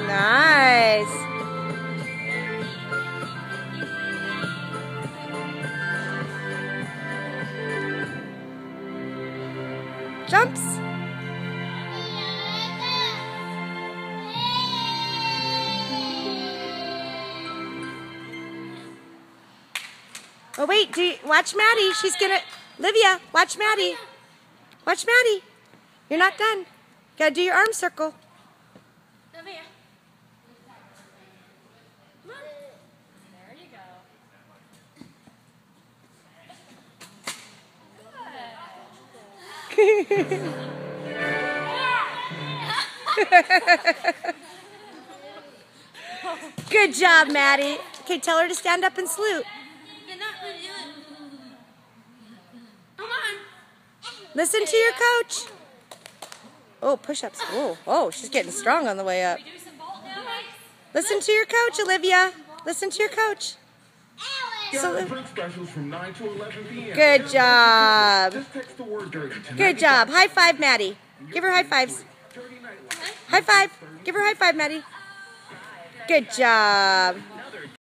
Nice. Jumps. Oh wait, watch Maddie. She's gonna, Livia, watch Maddie. Watch Maddie. You're not done. Gotta do your arm circle. Livia. Come on. There you go. Good job, Maddie. Okay, tell her to stand up and salute. Come on. Listen to your coach. Oh, push-ups. Oh, she's getting strong on the way up. Listen to your coach, Olivia. Listen to your coach. Good job. Good job. High five, Maddie. Give her high fives. High five. Give her high five, Maddie. Good job.